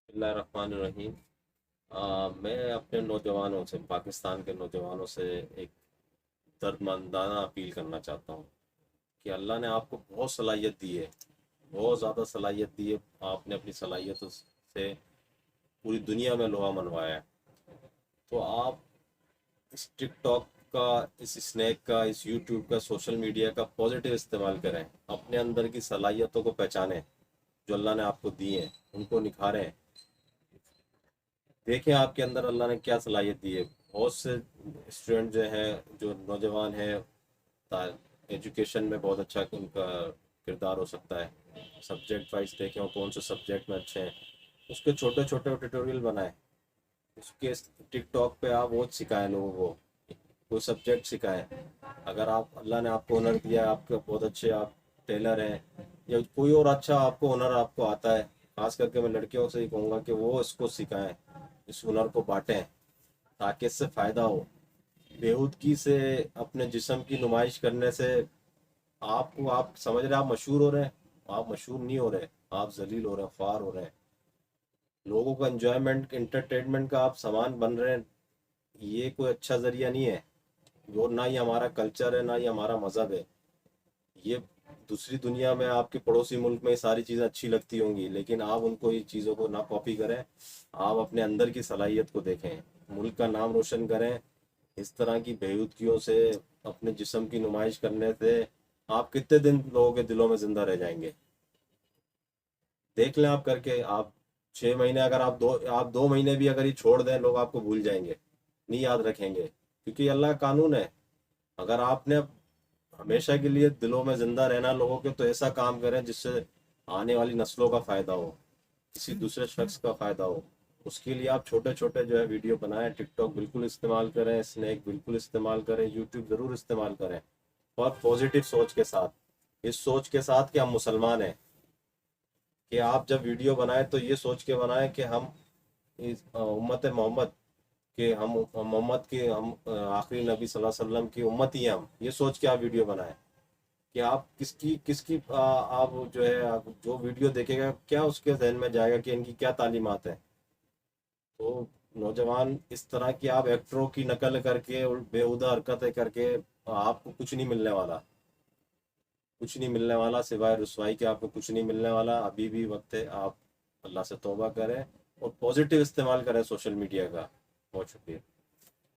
بسم اللہ الرحمن الرحیم۔ میں اپنے نوجوانوں سے، پاکستان کے نوجوانوں سے ایک درد مندانہ اپیل کرنا چاہتا ہوں کہ اللہ نے آپ کو بہت صلاحیت دی ہے، بہت زیادہ صلاحیت دی ہے۔ آپ نے اپنی صلاحیتوں سے پوری دنیا میں لوہا منوایا ہے، تو آپ اس ٹک ٹاک کا، اس اسنیک کا، اس یوٹیوب کا، سوشل میڈیا کا پازیٹیو استعمال کریں، اپنے اندر کی صلاحیتوں کو پہچانیں جو اللہ نے آپ کو دی ہیں، ان کو نکھاریں، دیکھیں آپ کے اندر اللہ نے کیا صلاحیت دی ہے۔ بہت سے اسٹوڈنٹ جو ہیں، جو نوجوان ہیں، ایجوکیشن میں بہت اچھا ان کا کردار ہو سکتا ہے، سبجیکٹ وائز دیکھیں وہ کون سے سبجیکٹ میں اچھے ہیں، اس کے چھوٹے چھوٹے ٹیوٹوریل بنائیں، اس کے ٹک ٹاک پہ آپ وہ سکھائیں لوگوں کو، کوئی سبجیکٹ سکھائیں۔ اگر آپ، اللہ نے آپ کو ہنر دیا ہے، آپ کے بہت اچھے آپ ٹیلر ہیں، یا کوئی اور اچھا آپ کو ہنر آپ کو آتا ہے، خاص کر کے میں لڑکیوں سے ہی کہوں گا کہ وہ اس کو سکھائیں، اس ہنر کو بانٹیں تاکہ اس سے فائدہ ہو۔ بےہودگی سے اپنے جسم کی نمائش کرنے سے آپ کو، آپ سمجھ رہے ہیں آپ مشہور ہو رہے ہیں، آپ مشہور نہیں ہو رہے، آپ ذلیل ہو رہے ہیں، خوار ہو رہے ہیں، لوگوں کا انجوائمنٹ، انٹرٹینمنٹ کا آپ سامان بن رہے ہیں۔ یہ کوئی اچھا ذریعہ نہیں ہے، اور نہ ہی ہمارا کلچر ہے، نہ ہی ہمارا مذہب ہے۔ یہ دوسری دنیا میں، آپ کے پڑوسی ملک میں یہ ساری چیزیں اچھی لگتی ہوں گی، لیکن آپ ان کو، یہ چیزوں کو نہ کاپی کریں، آپ اپنے اندر کی صلاحیت کو دیکھیں، ملک کا نام روشن کریں۔ اس طرح کی بےہودگیوں سے، اپنے جسم کی نمائش کرنے سے آپ کتنے دن لوگوں کے دلوں میں زندہ رہ جائیں گے؟ دیکھ لیں آپ کر کے، آپ 6 مہینے، اگر آپ 2 مہینے بھی اگر یہ چھوڑ دیں، لوگ آپ کو بھول جائیں گے، نہیں یاد رکھیں گے، کیونکہ یہ اللہ کا قانون ہے۔ اگر آپ نے ہمیشہ کے لیے دلوں میں زندہ رہنا لوگوں کے، تو ایسا کام کریں جس سے آنے والی نسلوں کا فائدہ ہو، کسی دوسرے شخص کا فائدہ ہو۔ اس کے لیے آپ چھوٹے چھوٹے جو ہے ویڈیو بنائیں، ٹک ٹاک بالکل استعمال کریں، اسنیک بالکل استعمال کریں، یوٹیوب ضرور استعمال کریں، اور پازیٹیو سوچ کے ساتھ، اس سوچ کے ساتھ کہ ہم مسلمان ہیں، کہ آپ جب ویڈیو بنائیں تو یہ سوچ کے بنائیں کہ ہم امت محمد، کہ ہم محمد کے، ہم آخری نبی صلی اللہ علیہ وسلم کی امت ہی ہیں، ہم یہ سوچ کے آپ ویڈیو بنائیں کہ آپ کس کی آپ جو ہے، آپ جو ویڈیو دیکھے گا کیا اس کے ذہن میں جائے گا کہ ان کی کیا تعلیمات ہیں۔ تو نوجوان، اس طرح کی آپ ایکٹروں کی نقل کر کے اور بےہودہ حرکتیں کر کے آپ کو کچھ نہیں ملنے والا، کچھ نہیں ملنے والا سوائے رسوائی کے، آپ کو کچھ نہیں ملنے والا۔ ابھی بھی وقت ہے، آپ اللہ سے توبہ کریں اور پازیٹیو استعمال کریں سوشل میڈیا کا۔ بہت شکریہ۔